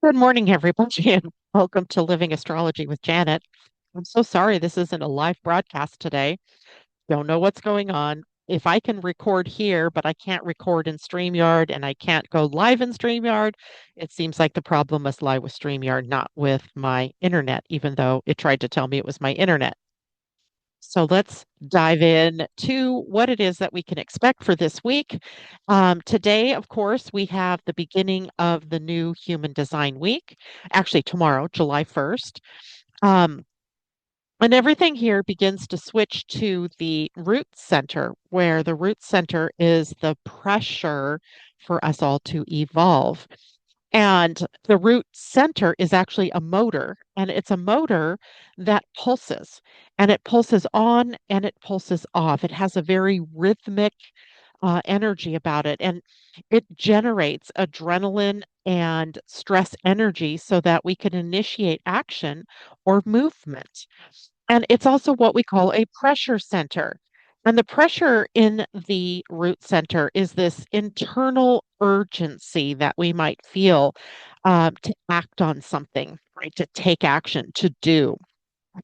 Good morning, everybody, and welcome to Living Astrology with Janet. I'm so sorry this isn't a live broadcast today. Don't know what's going on. If I can record here, but I can't record in StreamYard and I can't go live in StreamYard, it seems like the problem must lie with StreamYard, not with my internet, even though it tried to tell me it was my internet. So let's dive in to what it is that we can expect for this week. Today, of course, we have the beginning of the new Human Design Week, actually, tomorrow, July 1st. Um, and everything here begins to switch to the root center, where the root center is the pressure for us all to evolve. And the root center is actually a motor, and it's a motor that pulses, and it pulses on and it pulses off. It has a very rhythmic energy about it, and it generates adrenaline and stress energy so that we can initiate action or movement. And it's also what we call a pressure center. And the pressure in the root center is this internal urgency that we might feel to act on something, right? To take action, to do.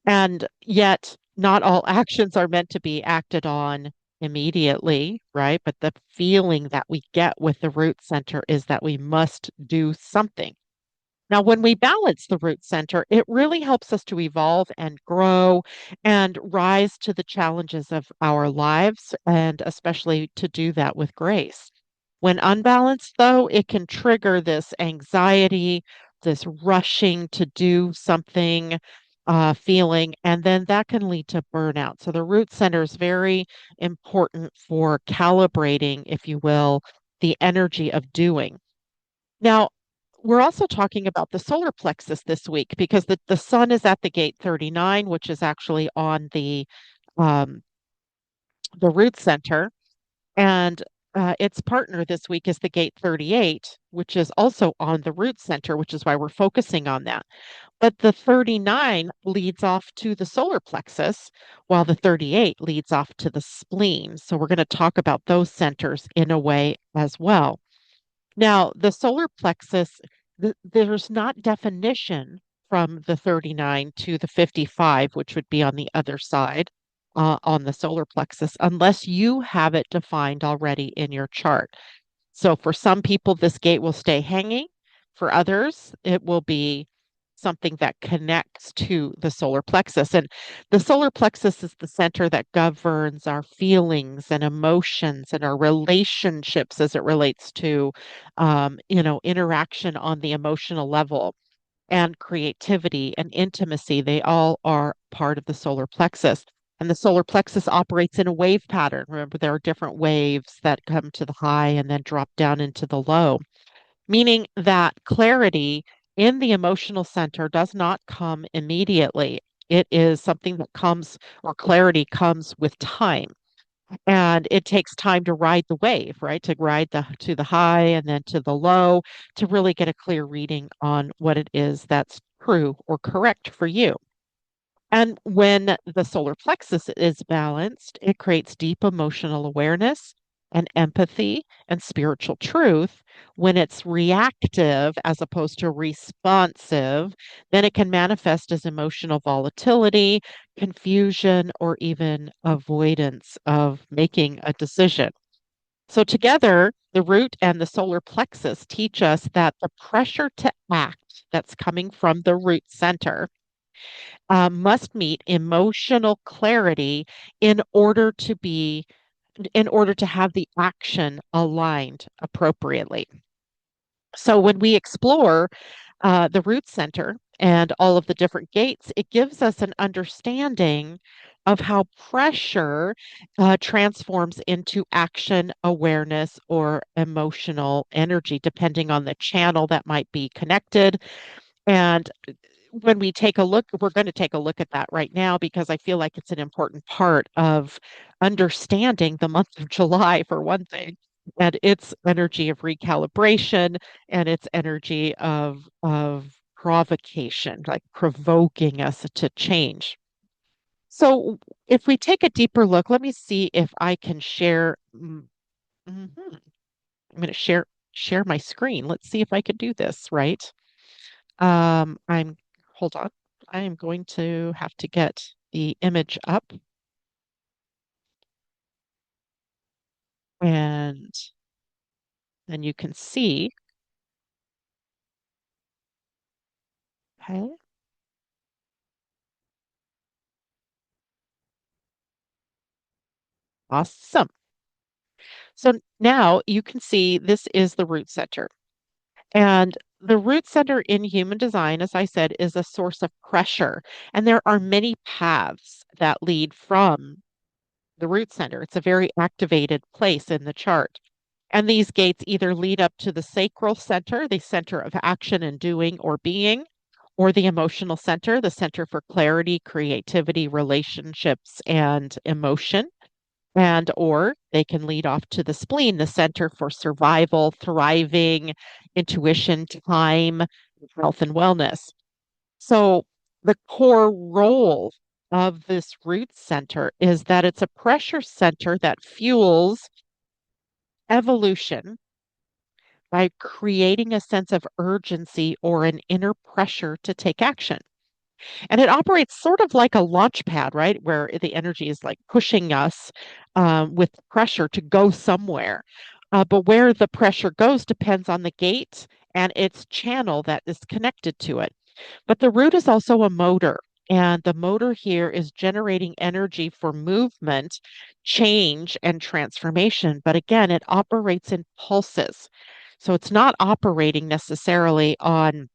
And yet, not all actions are meant to be acted on immediately, right? But the feeling that we get with the root center is that we must do something. Now, when we balance the root center, it really helps us to evolve and grow and rise to the challenges of our lives, and especially to do that with grace. When unbalanced, though, it can trigger this anxiety, this rushing to do something feeling, and then that can lead to burnout. So the root center is very important for calibrating, if you will, the energy of doing. Now, we're also talking about the solar plexus this week because the sun is at the gate 39, which is actually on um, the root center. And its partner this week is the gate 38, which is also on the root center, which is why we're focusing on that. But the 39 leads off to the solar plexus, while the 38 leads off to the spleen. So we're going to talk about those centers in a way as well. Now, the solar plexus, there's not definition from the 39 to the 55, which would be on the other side on the solar plexus, unless you have it defined already in your chart. So for some people, this gate will stay hanging. For others, it will be something that connects to the solar plexus. And the solar plexus is the center that governs our feelings and emotions and our relationships as it relates to, interaction on the emotional level and creativity and intimacy. They all are part of the solar plexus. And the solar plexus operates in a wave pattern. Remember, there are different waves that come to the high and then drop down into the low, meaning that clarity in the emotional center does not come immediately. It is something that comes, or clarity comes with time. And it takes time to ride the wave, right? To ride the to the high and then to the low to really get a clear reading on what it is that's true or correct for you. And when the solar plexus is balanced, it creates deep emotional awareness and empathy and spiritual truth. When it's reactive as opposed to responsive, then it can manifest as emotional volatility, confusion, or even avoidance of making a decision. So, together, the root and the solar plexus teach us that the pressure to act that's coming from the root center must meet emotional clarity in order to be in order to have the action aligned appropriately. So when we explore the root center and all of the different gates, it gives us an understanding of how pressure transforms into action, awareness, or emotional energy, depending on the channel that might be connected. And when we take a look, we're going to take a look at that right now because I feel like it's an important part of understanding the month of July, for one thing, and its energy of recalibration and its energy of provocation, like provoking us to change. So, if we take a deeper look, let me see if I can share. Mhm. I'm going to share my screen. Let's see if I can do this right. I'm, hold on. I am going to have to get the image up and then you can see. Okay, awesome. So now you can see this is the root center. And the root center in human design, as I said, is a source of pressure. And there are many paths that lead from the root center. It's a very activated place in the chart. And these gates either lead up to the sacral center, the center of action and doing or being, or the emotional center, the center for clarity, creativity, relationships, and emotion. And or they can lead off to the spleen, the center for survival, thriving, intuition, time, health, and wellness. So the core role of this root center is that it's a pressure center that fuels evolution by creating a sense of urgency or an inner pressure to take action. And it operates sort of like a launch pad, right? Where the energy is like pushing us with pressure to go somewhere. But where the pressure goes depends on the gate and its channel that is connected to it. But the root is also a motor. And the motor here is generating energy for movement, change, and transformation. But again, it operates in pulses. So it's not operating necessarily on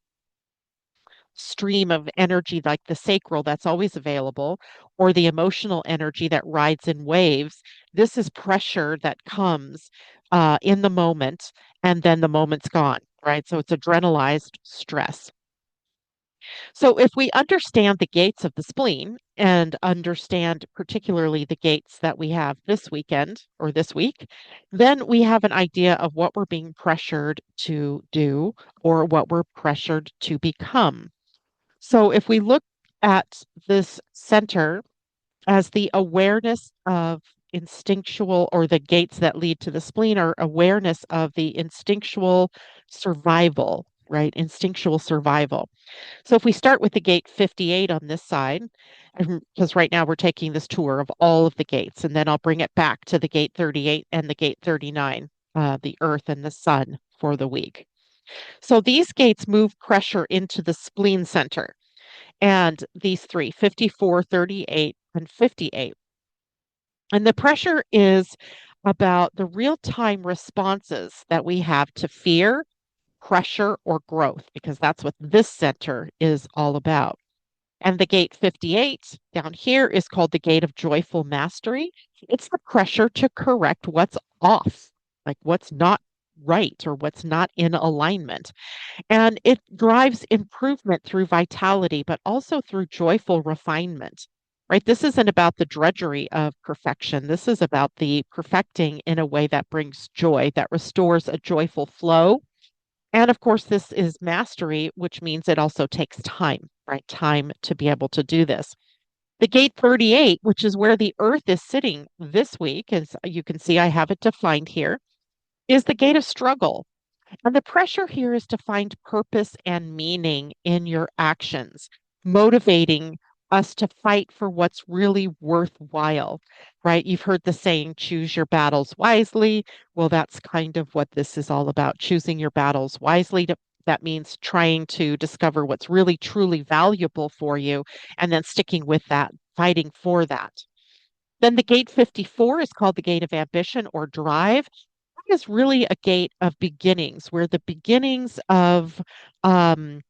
stream of energy like the sacral that's always available or the emotional energy that rides in waves. This is pressure that comes in the moment and then the moment's gone, right? So it's adrenalized stress. So if we understand the gates of the spleen and understand particularly the gates that we have this weekend or this week, then we have an idea of what we're being pressured to do or what we're pressured to become. So if we look at this center as the awareness of instinctual or the gates that lead to the spleen are awareness of the instinctual survival, right? Instinctual survival. So if we start with the gate 58 on this side, because right now we're taking this tour of all of the gates, and then I'll bring it back to the gate 38 and the gate 39, the earth and the sun for the week. So these gates move pressure into the spleen center. And these three, 54, 38, and 58. And the pressure is about the real time responses that we have to fear, pressure, or growth, because that's what this center is all about. And the gate 58 down here is called the gate of joyful mastery. It's the pressure to correct what's off, like what's not right or what's not in alignment. And it drives improvement through vitality, but also through joyful refinement, right? This isn't about the drudgery of perfection. This is about the perfecting in a way that brings joy, that restores a joyful flow. And of course, this is mastery, which means it also takes time, right? Time to be able to do this. The gate 38, which is where the earth is sitting this week, as you can see, I have it defined here, is the gate of struggle. And the pressure here is to find purpose and meaning in your actions, motivating us to fight for what's really worthwhile, right? You've heard the saying, choose your battles wisely. Well, that's kind of what this is all about, choosing your battles wisely. That means trying to discover what's really, truly valuable for you and then sticking with that, fighting for that. Then the gate 54 is called the gate of ambition or drive is really a gate of beginnings, where the beginnings of um,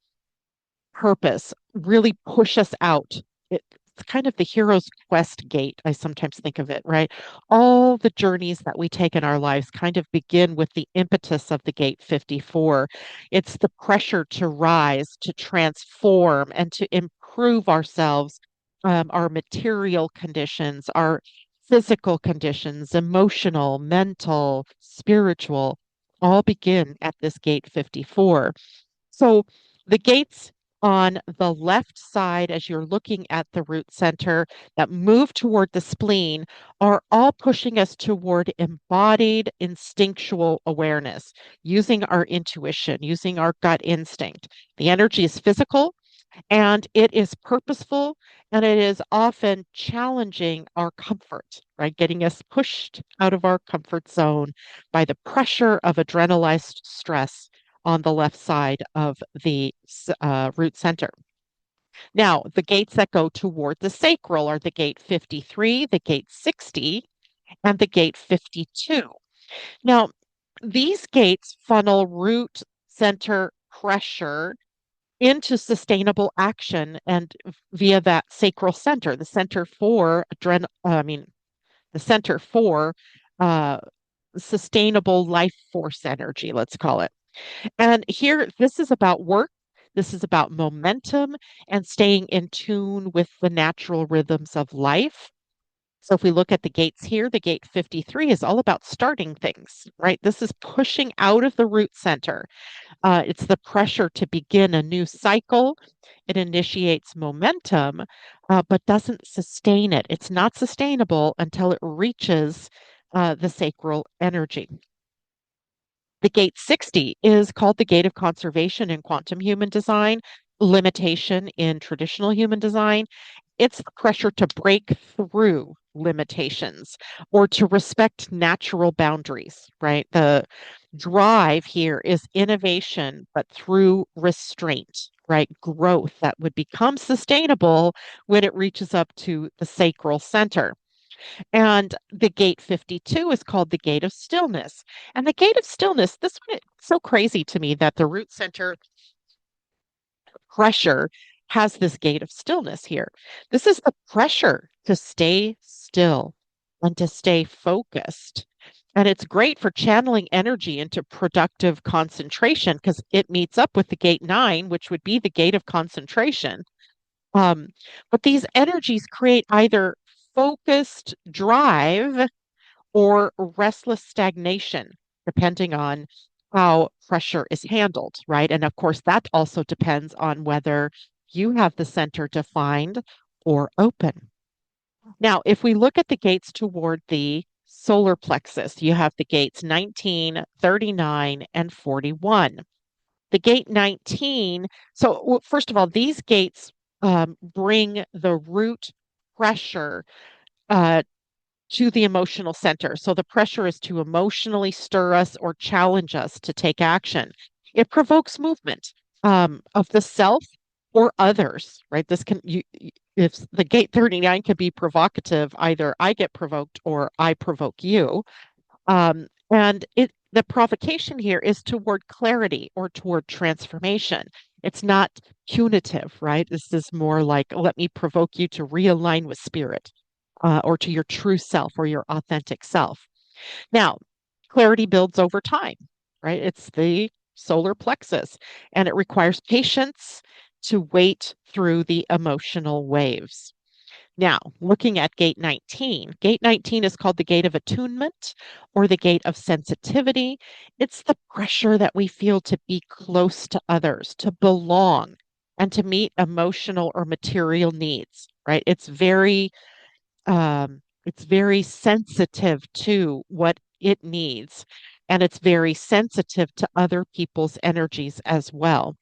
purpose really push us out. It's kind of the hero's quest gate, I sometimes think of it, right? All the journeys that we take in our lives kind of begin with the impetus of the gate 54. It's the pressure to rise, to transform, and to improve ourselves, our material conditions, our physical conditions, emotional, mental, spiritual, all begin at this gate 54. So the gates on the left side, as you're looking at the root center, that move toward the spleen are all pushing us toward embodied instinctual awareness, using our intuition, using our gut instinct. The energy is physical and it is purposeful, and it is often challenging our comfort, right? Getting us pushed out of our comfort zone by the pressure of adrenalized stress on the left side of the root center. Now, the gates that go toward the sacral are the gate 53, the gate 60, and the gate 52. Now, these gates funnel root center pressure into sustainable action and via that sacral center, the center for the center for uh, sustainable life force energy, let's call it. And here, this is about work. This is about momentum and staying in tune with the natural rhythms of life. So if we look at the gates here, the gate 53 is all about starting things, right? This is pushing out of the root center. It's the pressure to begin a new cycle. It initiates momentum, but doesn't sustain it. It's not sustainable until it reaches the sacral energy. The gate 60 is called the gate of conservation in quantum human design, limitation in traditional human design. It's the pressure to break through limitations or to respect natural boundaries, right? The drive here is innovation, but through restraint, right? Growth that would become sustainable when it reaches up to the sacral center. And the gate 52 is called the gate of stillness. And the gate of stillness, this one is so crazy to me that the root center pressure has this gate of stillness here. This is the pressure to stay still and to stay focused. And it's great for channeling energy into productive concentration because it meets up with the gate 9, which would be the gate of concentration. Um, but these energies create either focused drive or restless stagnation, depending on how pressure is handled, right? And of course, that also depends on whether you have the center defined or open. Now, if we look at the gates toward the solar plexus, you have the gates 19, 39, and 41. The gate 19, so well, first of all, these gates bring the root pressure uh, to the emotional center. So the pressure is to emotionally stir us or challenge us to take action. It provokes movement of the self or others, right? This can if the gate 39 can be provocative, either I get provoked or I provoke you. And the provocation here is toward clarity or toward transformation. It's not punitive, right? This is more like, let me provoke you to realign with spirit or to your true self or your authentic self. Now, clarity builds over time, right? It's the solar plexus, and it requires patience to wait through the emotional waves. Now, looking at gate 19 is called the gate of attunement or the gate of sensitivity. It's the pressure that we feel to be close to others, to belong, and to meet emotional or material needs, right? It's very sensitive to what it needs, and it's very sensitive to other people's energies as well.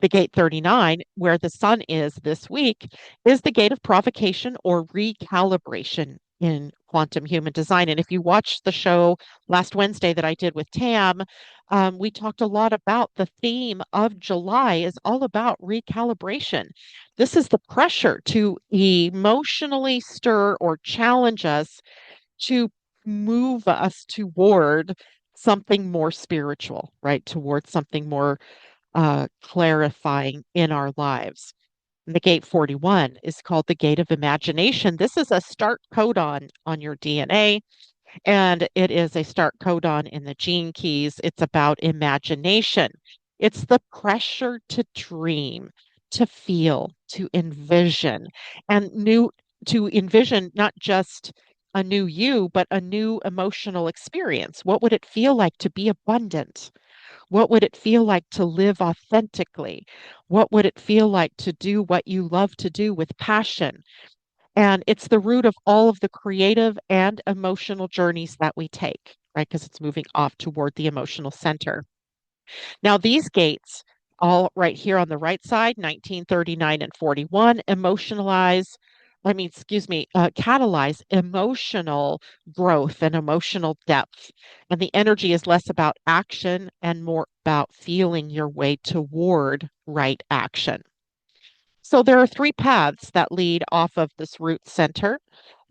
The gate 39, where the sun is this week, is the gate of provocation or recalibration in quantum human design. And if you watched the show last Wednesday that I did with Tam, we talked a lot about the theme of July is all about recalibration. This is the pressure to emotionally stir or challenge us to move us toward something more spiritual, right? Towards something more clarifying in our lives. And the gate 41 is called the gate of imagination. This is a start codon on your DNA, and it is a start codon in the gene keys. It's about imagination. It's the pressure to dream, to feel, to envision, and to envision not just a new you, but a new emotional experience. What would it feel like to be abundant? What would it feel like to live authentically? What would it feel like to do what you love to do with passion? And it's the root of all of the creative and emotional journeys that we take, right? Because it's moving off toward the emotional center. Now, these gates, all right here on the right side, 1939 and 41, catalyze emotional growth and emotional depth. And the energy is less about action and more about feeling your way toward right action. So there are three paths that lead off of this root center.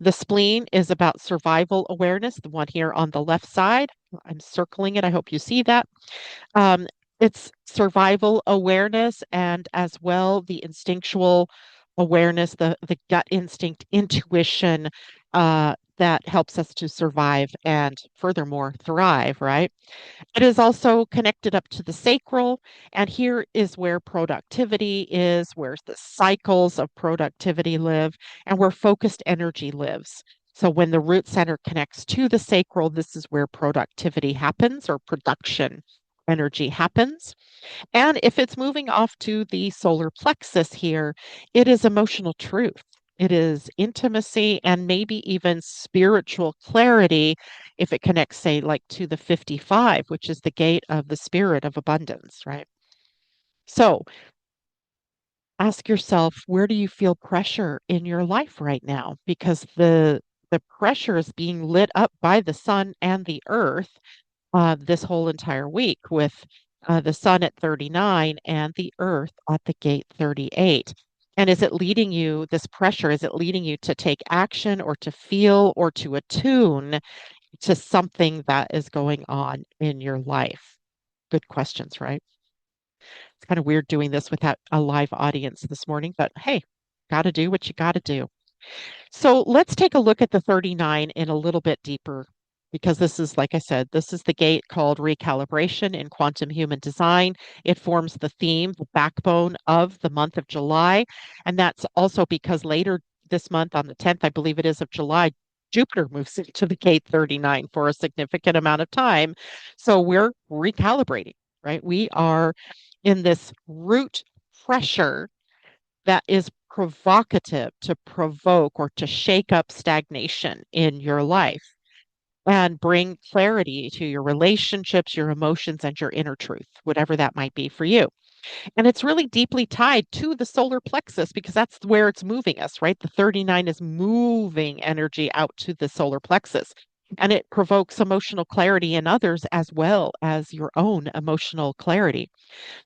The spleen is about survival awareness, the one here on the left side. I'm circling it. I hope you see that. Um, it's survival awareness and as well the instinctual awareness, the gut instinct, intuition that helps us to survive and furthermore thrive, right? It is also connected up to the sacral, and here is where productivity is, where the cycles of productivity live, and where focused energy lives. So when the root center connects to the sacral, this is where productivity happens or production energy happens. And if it's moving off to the solar plexus here, it is emotional truth. It is intimacy and maybe even spiritual clarity if it connects, say, like to the 55, which is the gate of the spirit of abundance, right? So ask yourself, where do you feel pressure in your life right now? Because the pressure is being lit up by the sun and the earth this whole entire week with the sun at 39 and the earth at the gate 38. And is it leading you, this pressure, is it leading you to take action or to feel or to attune to something that is going on in your life? Good questions, right? It's kind of weird doing this without a live audience this morning, but hey, got to do what you got to do. So let's take a look at the 39 in a little bit deeper because this is, like I said, this is the gate called recalibration in quantum human design. It forms the theme, the backbone of the month of July. And that's also because later this month, on the 10th, I believe it is, of July, Jupiter moves into the gate 39 for a significant amount of time. So we're recalibrating, right? We are in this root pressure that is provocative to provoke or to shake up stagnation in your life and bring clarity to your relationships, your emotions, and your inner truth, whatever that might be for you. And it's really deeply tied to the solar plexus because that's where it's moving us, right? The 39 is moving energy out to the solar plexus. And it provokes emotional clarity in others as well as your own emotional clarity.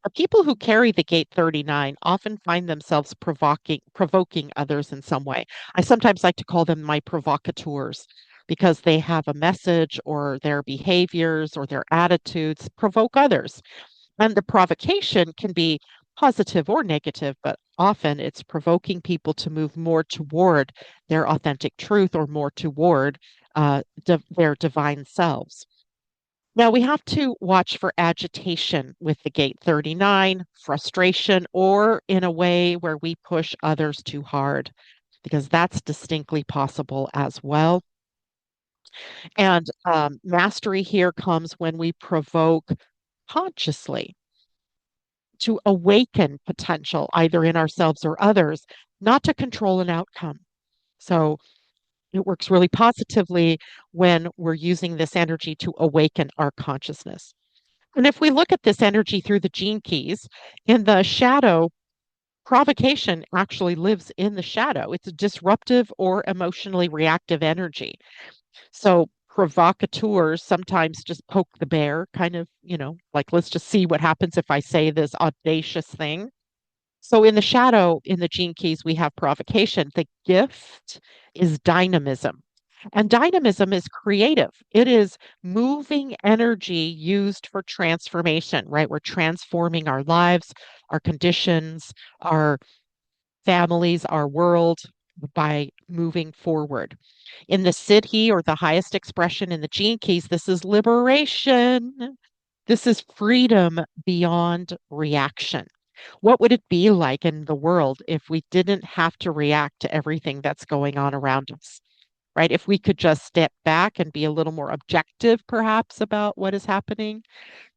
The people who carry the gate 39 often find themselves provoking others in some way. I sometimes like to call them my provocateurs because they have a message or their behaviors or their attitudes provoke others. And the provocation can be positive or negative, but often it's provoking people to move more toward their authentic truth or more toward their divine selves. Now we have to watch for agitation with the gate 39, frustration, or in a way where we push others too hard, because that's distinctly possible as well. And mastery here comes when we provoke consciously to awaken potential, either in ourselves or others, not to control an outcome. So it works really positively when we're using this energy to awaken our consciousness. And if we look at this energy through the gene keys, in the shadow, provocation actually lives in the shadow. It's a disruptive or emotionally reactive energy. So provocateurs sometimes just poke the bear, kind of, like, let's just see what happens if I say this audacious thing. So in the shadow, in the gene keys, we have provocation. The gift is dynamism. And dynamism is creative. It is moving energy used for transformation, right? We're transforming our lives, our conditions, our families, our world by moving forward. In the siddhi or the highest expression in the gene keys, this is liberation. This is freedom beyond reaction. What would it be like in the world if we didn't have to react to everything that's going on around us? right? If we could just step back and be a little more objective, perhaps, about what is happening,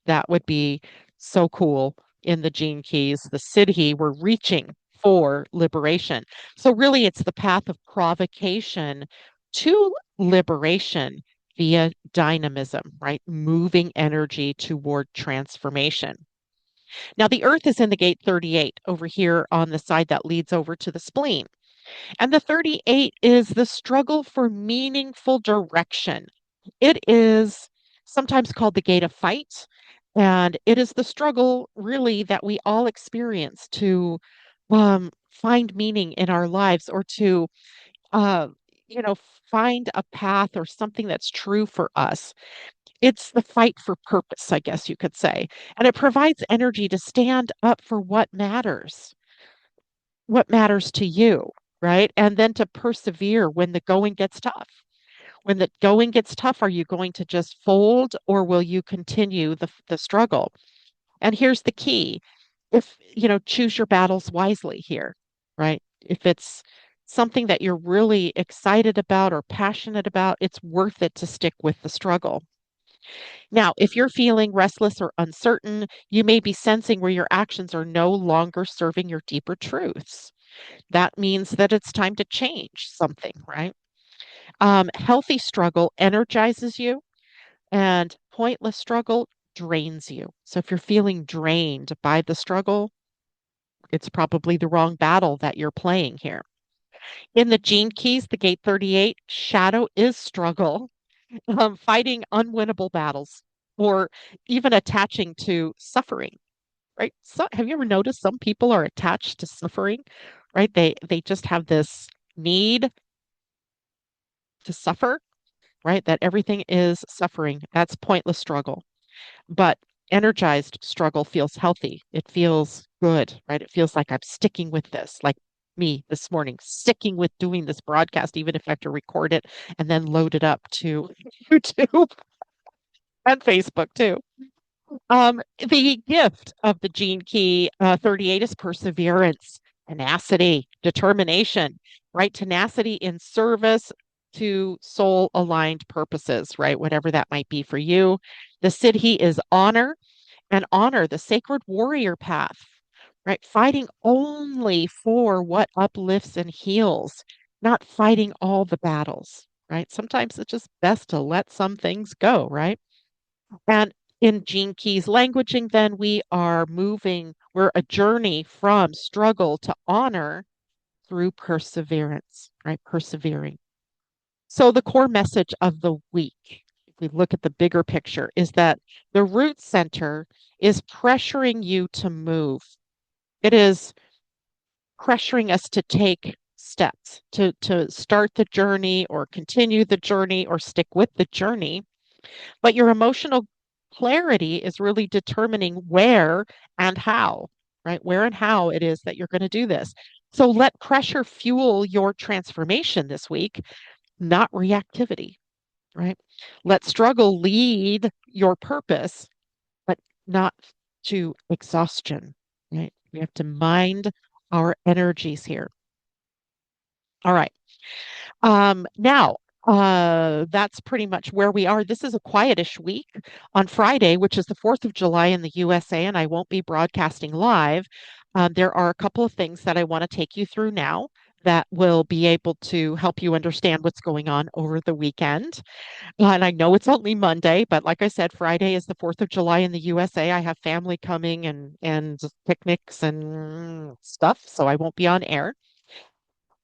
that would be so cool in the gene keys. The Siddhi, we're reaching for liberation. So, really, it's the path of provocation to liberation via dynamism, right? Moving energy toward transformation. Now, the Earth is in the gate 38 over here on the side that leads over to the spleen. And the 38 is the struggle for meaningful direction. It is sometimes called the gate of fight. And it is the struggle, really, that we all experience to find meaning in our lives or to, uh, you know, find a path or something that's true for us. It's the fight for purpose, I guess you could say. And it provides energy to stand up for what matters to you, right? And then to persevere when the going gets tough. When the going gets tough, are you going to just fold or will you continue the struggle? And here's the key. If, choose your battles wisely here, right? If it's something that you're really excited about or passionate about, it's worth it to stick with the struggle. Now, if you're feeling restless or uncertain, you may be sensing where your actions are no longer serving your deeper truths. That means that it's time to change something, right? Healthy struggle energizes you, and pointless struggle drains you. So if you're feeling drained by the struggle, it's probably the wrong battle that you're playing here. In the gene keys, the gate 38, shadow is struggle, fighting unwinnable battles, or even attaching to suffering, right? So have you ever noticed some people are attached to suffering, right? They just have this need to suffer, right? That everything is suffering. That's pointless struggle. But energized struggle feels healthy. It feels good, right? It feels like I'm sticking with this, like me this morning, sticking with doing this broadcast, even if I have to record it and then load it up to YouTube and Facebook too. The gift of the gene key 38 is perseverance, tenacity, determination, right? Tenacity in service to soul aligned purposes, right? Whatever that might be for you. The Siddhi is honor and honor, the sacred warrior path, right? Fighting only for what uplifts and heals, not fighting all the battles, right? Sometimes it's just best to let some things go, right? And in Gene Key's languaging, then we're a journey from struggle to honor through perseverance, right? Persevering. So the core message of the week, if we look at the bigger picture, is that the root center is pressuring you to move. It is pressuring us to take steps, to start the journey or continue the journey or stick with the journey. But your emotional clarity is really determining where and how, right? Where and how it is that you're going to do this. So let pressure fuel your transformation this week, not reactivity, right? Let struggle lead your purpose, but not to exhaustion, right? We have to mind our energies here. All right. Now, that's pretty much where we are. This is a quietish week on Friday, which is the 4th of July in the USA, and I won't be broadcasting live. There are a couple of things that I want to take you through now that will be able to help you understand what's going on over the weekend. And I know it's only Monday, but like I said, Friday is the 4th of July in the USA. I have family coming and picnics and stuff, so I won't be on air.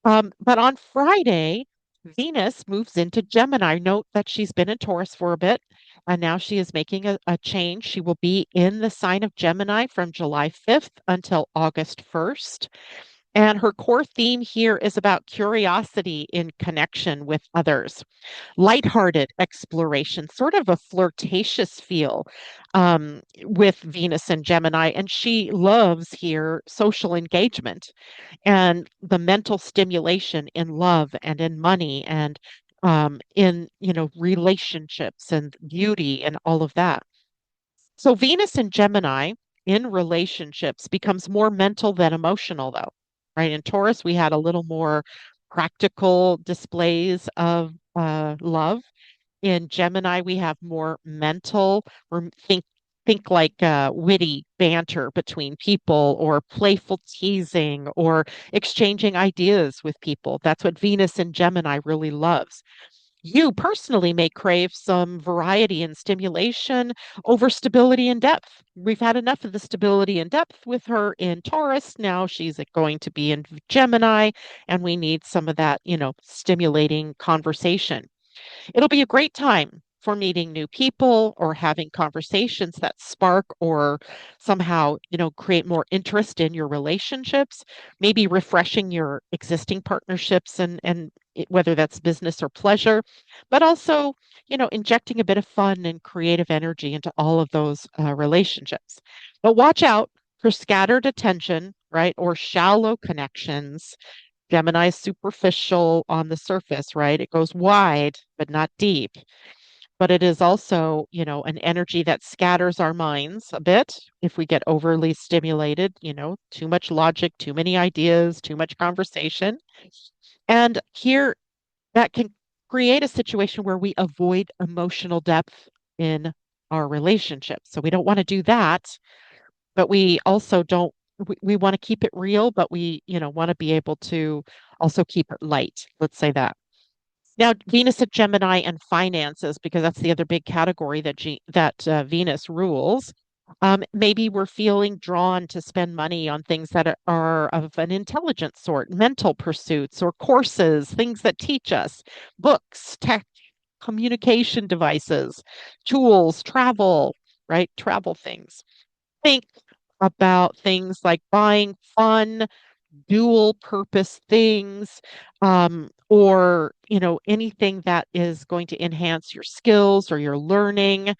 But on Friday, Venus moves into Gemini. Note that she's been in Taurus for a bit, and now she is making a change. She will be in the sign of Gemini from July 5th until August 1st. And her core theme here is about curiosity in connection with others, lighthearted exploration, sort of a flirtatious feel with Venus and Gemini. And she loves here social engagement and the mental stimulation in love and in money and in relationships and beauty and all of that. So Venus and Gemini in relationships becomes more mental than emotional, though, right? In Taurus, we had a little more practical displays of love. In Gemini, we have more mental, or think like witty banter between people, or playful teasing, or exchanging ideas with people. That's what Venus in Gemini really loves. You personally may crave some variety and stimulation over stability and depth. We've had enough of the stability and depth with her in Taurus. Now she's going to be in Gemini, and we need some of that, stimulating conversation. It'll be a great time for meeting new people or having conversations that spark or somehow, create more interest in your relationships, maybe refreshing your existing partnerships whether that's business or pleasure, but also, injecting a bit of fun and creative energy into all of those relationships. But watch out for scattered attention, right? Or shallow connections. Gemini is superficial on the surface, right? It goes wide, but not deep. But it is also, an energy that scatters our minds a bit if we get overly stimulated, too much logic, too many ideas, too much conversation. And here that can create a situation where we avoid emotional depth in our relationships. So we don't want to do that, but we also don't we want to keep it real, but we, want to be able to also keep it light. Let's say that. Now, Venus at Gemini and finances, because that's the other big category that Venus rules. Maybe we're feeling drawn to spend money on things that are of an intelligent sort, mental pursuits or courses, things that teach us, books, tech, communication devices, tools, travel, right? Travel things. Think about things like buying fun, dual purpose things, or anything that is going to enhance your skills or your learning.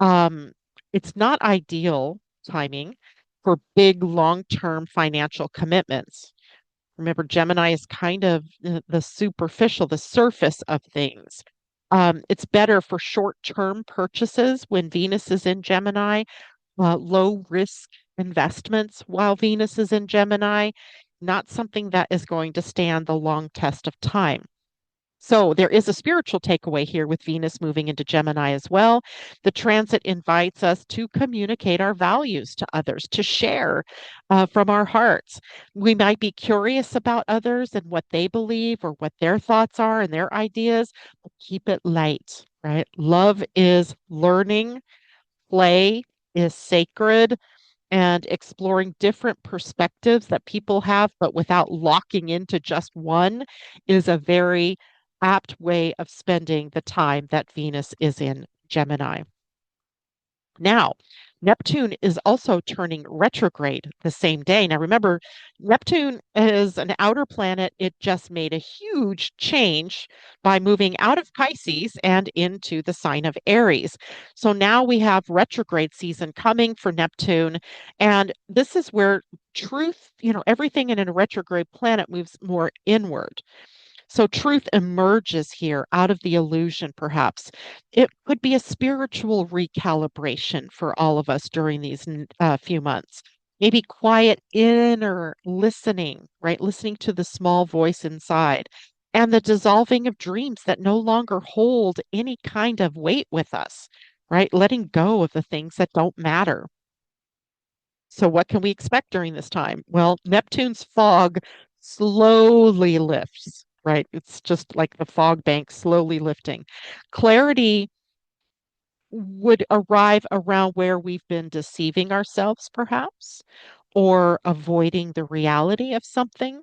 um, it's not ideal timing for big long-term financial commitments. Remember, Gemini is kind of the superficial, the surface of things. It's better for short-term purchases when Venus is in Gemini, low risk investments while Venus is in Gemini, not something that is going to stand the long test of time. So there is a spiritual takeaway here with Venus moving into Gemini as well. The transit invites us to communicate our values to others, to share from our hearts. We might be curious about others and what they believe or what their thoughts are and their ideas, but keep it light, right? Love is learning, play is sacred, and exploring different perspectives that people have, but without locking into just one, is a very apt way of spending the time that Venus is in Gemini. Now, Neptune is also turning retrograde the same day. Now, remember, Neptune is an outer planet. It just made a huge change by moving out of Pisces and into the sign of Aries. So now we have retrograde season coming for Neptune. And this is where truth, everything in a retrograde planet moves more inward. So truth emerges here out of the illusion, perhaps. It could be a spiritual recalibration for all of us during these few months. Maybe quiet inner listening, right? Listening to the small voice inside, and the dissolving of dreams that no longer hold any kind of weight with us, right? Letting go of the things that don't matter. So, what can we expect during this time? Well, Neptune's fog slowly lifts, right? It's just like the fog bank slowly lifting. Clarity would arrive around where we've been deceiving ourselves, perhaps, or avoiding the reality of something.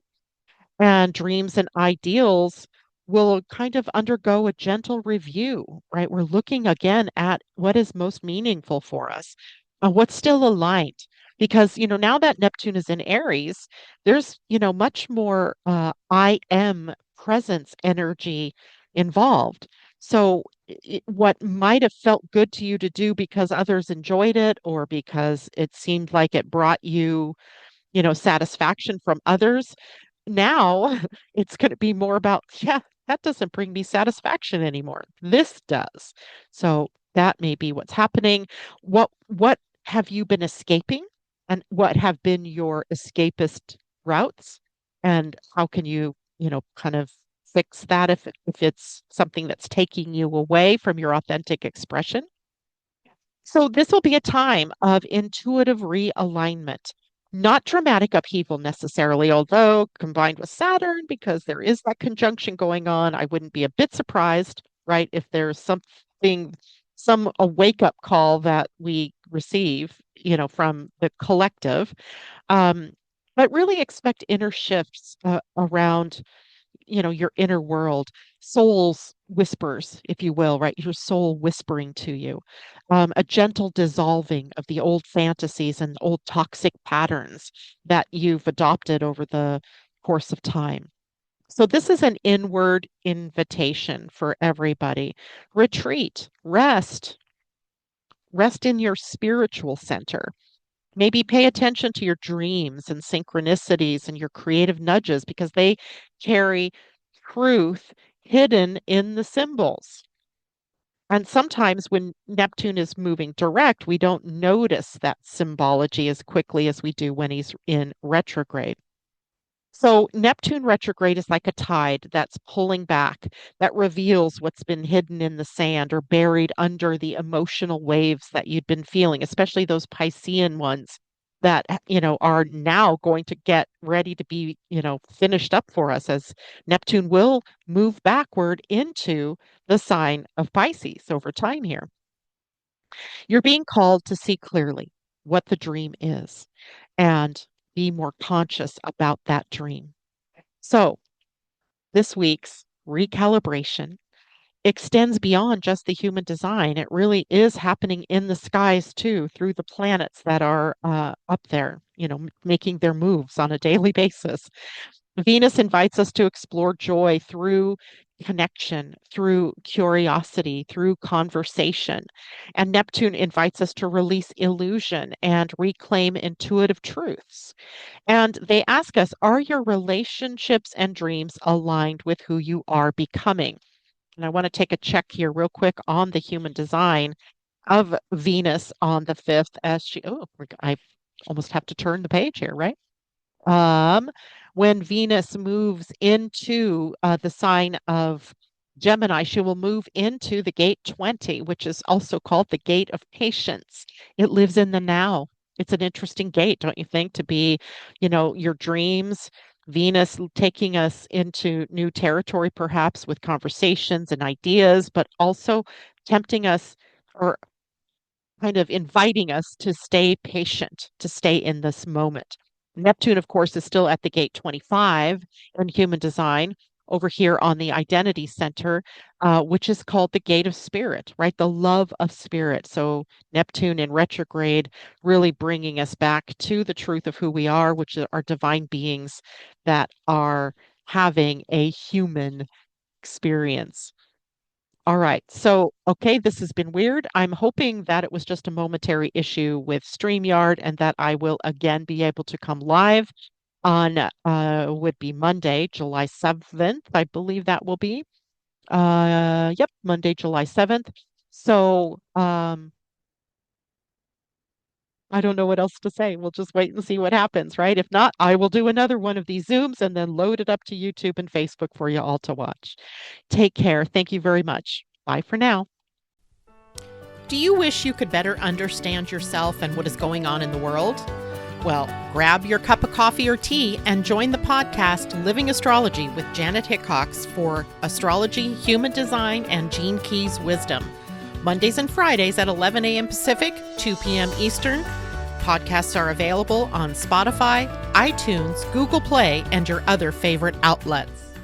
And dreams and ideals will kind of undergo a gentle review, right? We're looking again at what is most meaningful for us, what's still aligned. Because, now that Neptune is in Aries, there's, much more I am presence energy involved. So, what might have felt good to you to do because others enjoyed it or because it seemed like it brought you, satisfaction from others, now it's going to be more about, yeah, that doesn't bring me satisfaction anymore. This does. So that may be what's happening. What have you been escaping, and what have been your escapist routes, and how can you, kind of fix that if it's something that's taking you away from your authentic expression. So this will be a time of intuitive realignment, not dramatic upheaval necessarily, although combined with Saturn, because there is that conjunction going on, I wouldn't be a bit surprised, right, if there's something, a wake-up call that we receive, from the collective. Um, but really expect inner shifts around your inner world, soul's whispers, if you will, right? Your soul whispering to you, a gentle dissolving of the old fantasies and old toxic patterns that you've adopted over the course of time. So, this is an inward invitation for everybody. Retreat, rest in your spiritual center. Maybe pay attention to your dreams and synchronicities and your creative nudges because they carry truth hidden in the symbols. And sometimes when Neptune is moving direct, we don't notice that symbology as quickly as we do when he's in retrograde. So Neptune retrograde is like a tide that's pulling back, that reveals what's been hidden in the sand or buried under the emotional waves that you'd been feeling, especially those Piscean ones that, are now going to get ready to be, finished up for us as Neptune will move backward into the sign of Pisces over time here. You're being called to see clearly what the dream is and be more conscious about that dream. So, this week's recalibration extends beyond just the human design. It really is happening in the skies too, through the planets that are up there, making their moves on a daily basis. Venus invites us to explore joy through connection, through curiosity, through conversation. And Neptune invites us to release illusion and reclaim intuitive truths. And they ask us, are your relationships and dreams aligned with who you are becoming? And I want to take a check here real quick on the human design of Venus on the 5th I almost have to turn the page here, right? Um, when Venus moves into the sign of Gemini, she will move into the gate 20, which is also called the gate of patience. It lives in the now. It's an interesting gate, don't you think, to be, your dreams, Venus taking us into new territory, perhaps with conversations and ideas, but also tempting us or kind of inviting us to stay patient, to stay in this moment. Neptune, of course, is still at the gate 25 in human design over here on the identity center, which is called the gate of spirit, right? The love of spirit. So Neptune in retrograde, really bringing us back to the truth of who we are, which are divine beings that are having a human experience. All right. So, okay, this has been weird. I'm hoping that it was just a momentary issue with StreamYard and that I will again be able to come live on would be Monday, July 7th. I believe that will be. Yep, Monday, July 7th. So, I don't know what else to say. We'll just wait and see what happens, right? If not, I will do another one of these Zooms and then load it up to YouTube and Facebook for you all to watch. Take care. Thank you very much. Bye for now. Do you wish you could better understand yourself and what is going on in the world? Well, grab your cup of coffee or tea and join the podcast Living Astrology with Janet Hickox for astrology, human design, and Gene Key's wisdom. Mondays and Fridays at 11 a.m. Pacific, 2 p.m. Eastern. Podcasts are available on Spotify, iTunes, Google Play, and your other favorite outlets.